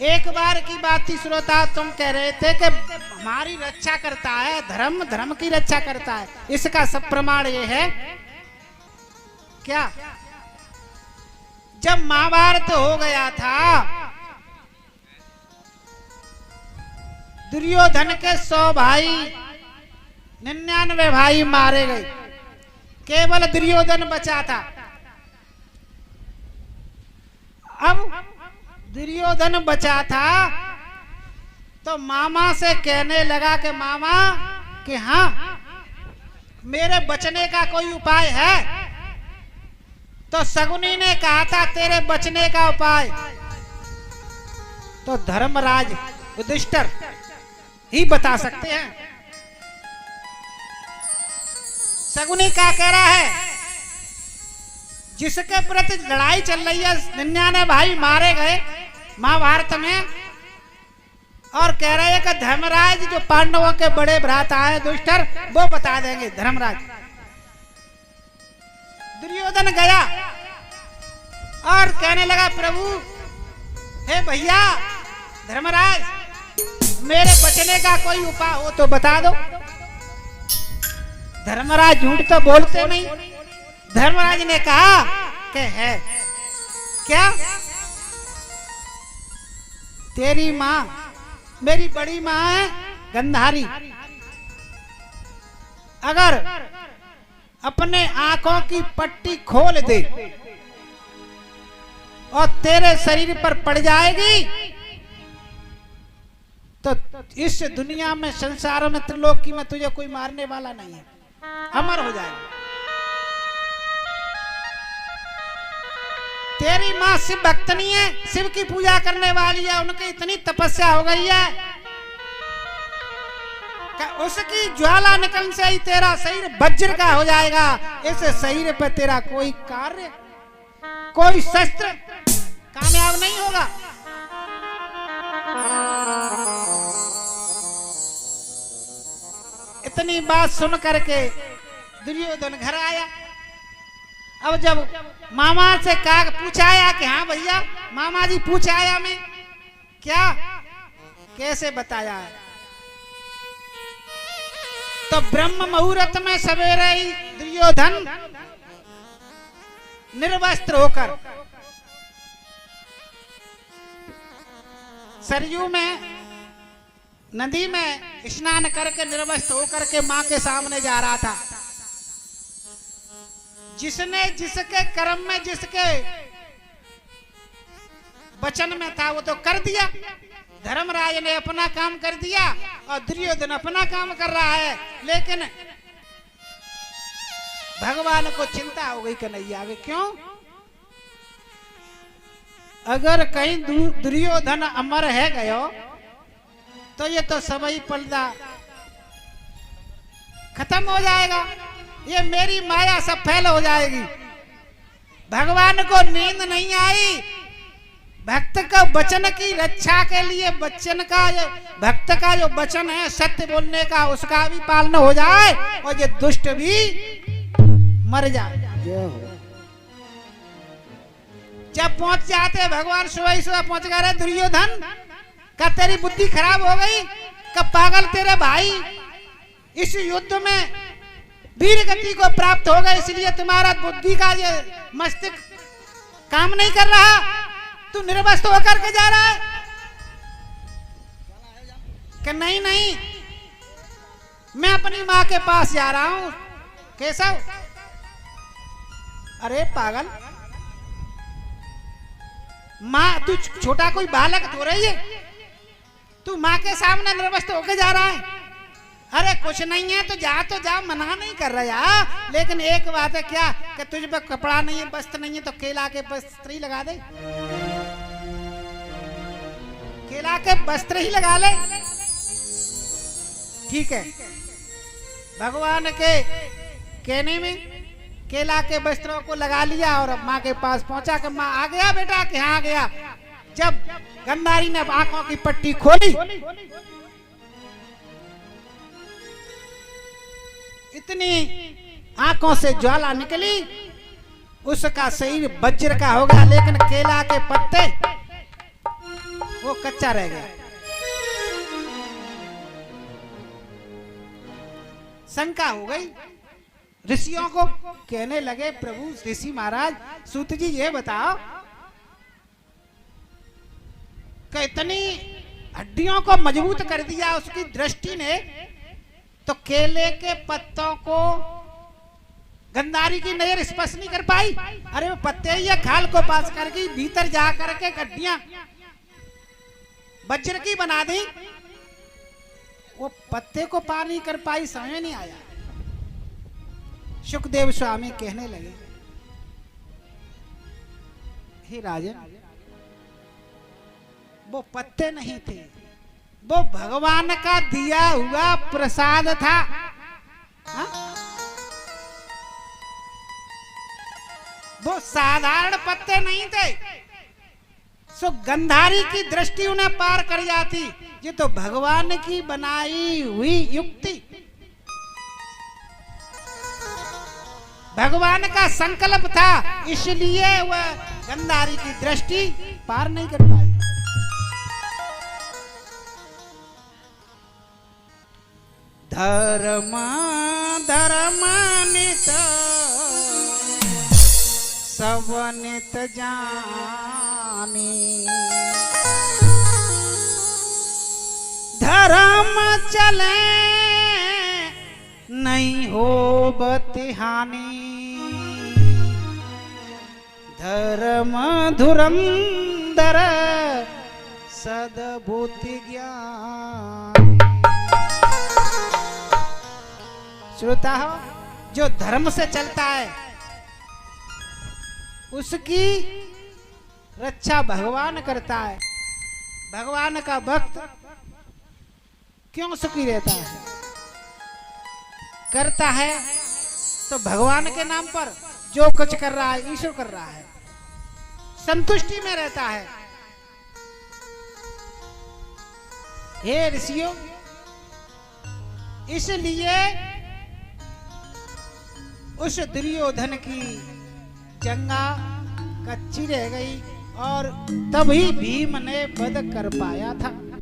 एक बार की बात थी श्रोता, तुम कह रहे थे कि हमारी रक्षा करता है, धर्म धर्म की रक्षा करता है। इसका सब प्रमाण ये है क्या, जब महाभारत हो गया था, दुर्योधन के 100 भाई 99 भाई मारे गए, केवल दुर्योधन बचा था। अब दुर्योधन बचा था तो मामा से कहने लगा कि मामा कि हाँ मेरे बचने का कोई उपाय है। तो शकुनी ने कहा था तेरे बचने का उपाय तो धर्मराज युधिष्ठिर ही बता सकते हैं। शकुनी क्या कह रहा है, जिसके प्रति लड़ाई चल रही है, 99 भाई मारे गए महाभारत में, और कह रहे हैं कि धर्मराज जो पांडवों के बड़े भ्राता है युधिष्ठिर, वो बता देंगे धर्मराज। दुर्योधन गया और कहने लगा प्रभु हे भैया धर्मराज, मेरे बचने का कोई उपाय हो तो बता दो। धर्मराज झूठ तो बोलते नहीं। धर्मराज ने कहा कि है क्या, तेरी माँ मेरी बड़ी माँ है गंधारी, अगर अपने आंखों की पट्टी खोल दे और तेरे शरीर पर पड़ जाएगी तो इस दुनिया में, संसार में, त्रिलोकी में तुझे कोई मारने वाला नहीं है, अमर हो जाएगा। तेरी माँ शिव भक्तनी है, शिव की पूजा करने वाली है, उनकी इतनी तपस्या हो गई है कि उसकी ज्वाला निकलने से ही तेरा शरीर वज्र का हो जाएगा। इस शरीर पे तेरा कोई कार्य, कोई शस्त्र कामयाब नहीं होगा। इतनी बात सुन करके दुर्योधन घर आया। अब जब मामा से कहा पूछाया कि हाँ भैया मामा जी पूछाया मैं क्या, कैसे बताया है, तो ब्रह्म मुहूर्त में सवेरे ही दुर्योधन निर्वस्त्र होकर सरयू में, नदी में स्नान करके निर्वस्त्र होकर के माँ के सामने जा रहा था। जिसने जिसके कर्म में, जिसके वचन में था वो तो कर दिया। धर्मराज ने अपना काम कर दिया और दुर्योधन अपना काम कर रहा है, लेकिन भगवान को चिंता हो गई कि नहीं आगे। क्यों, अगर कहीं दुर्योधन अमर है गयो तो ये तो सब ही पलदा खत्म हो जाएगा, ये मेरी माया सब फैल हो जाएगी। भगवान को नींद नहीं आई, भक्त का वचन की रक्षा के लिए, वचन का ये भक्त का जो वचन है सत्य बोलने का, उसका भी पालन हो जाए और ये दुष्ट भी मर जाए। जब पहुंच जाते भगवान सुबह सुबह पहुंच गए, दुर्योधन का तेरी बुद्धि खराब हो गई, का पागल तेरे भाई इस युद्ध में वीर गति को प्राप्त हो गए, इसलिए तुम्हारा बुद्धि का ये मस्तिष्क काम नहीं कर रहा, तू निर्वस्त्र होकर के जा रहा है। कि नहीं नहीं मैं अपनी माँ के पास जा रहा हूं। केशव, अरे पागल, माँ तू छोटा कोई बालक तो रही है, तू माँ के सामने निर्वस्त्र होकर जा रहा है। अरे कुछ नहीं है तो जा, मना नहीं कर रहा, लेकिन एक बात है क्या कि तुझ पे कपड़ा नहीं है, वस्त्र नहीं है, तो केला के वस्त्र ही लगा दे, केला के वस्त्र ही लगा ले। ठीक है, भगवान के कहने में केला के वस्त्रों को लगा लिया और माँ के पास पहुंचा कि माँ आ गया बेटा, कि हाँ आ गया। जब गंधारी ने आंखों की पट्टी खोली, इतनी आंखों से ज्वाला निकली, उसका शरीर वज्र का हो गया, लेकिन केला के पत्ते वो कच्चा रह गया। शंका हो गई, ऋषियों को कहने लगे, प्रभु ऋषि महाराज सूत जी ये बताओ कि इतनी हड्डियों को मजबूत कर दिया उसकी दृष्टि ने, तो केले के पत्तों को गंधारी की नजर स्पर्श नहीं कर पाई। अरे वो पत्ते या खाल को पास करके भीतर जा करके गड्डियां वज्र की बना दी, वो पत्ते को पार नहीं कर पाई, समझ नहीं आया। सुखदेव स्वामी कहने लगे, हे राजन, वो पत्ते नहीं थे, वो भगवान का दिया हुआ प्रसाद था। हा? वो साधारण पत्ते नहीं थे, सो गंधारी की दृष्टि उन्हें पार कर जाती। ये तो भगवान की बनाई हुई युक्ति, भगवान का संकल्प था, इसलिए वह गंधारी की दृष्टि पार नहीं कर पाई। धर्म धर्म नित सब नित जानी, धर्म चले नहीं हो बतिहानी, धर्म धुरंधर सद्बुद्धि ज्ञान। श्रोता हो, जो धर्म से चलता है उसकी रक्षा भगवान करता है। भगवान का भक्त क्यों सुखी रहता है? करता है तो भगवान के नाम पर जो कुछ कर रहा है ईश्वर कर रहा है, संतुष्टि में रहता है। हे ऋषियों, इसलिए उस दुर्योधन की जंगा कच्ची रह गई और तभी भीम ने वध कर पाया था।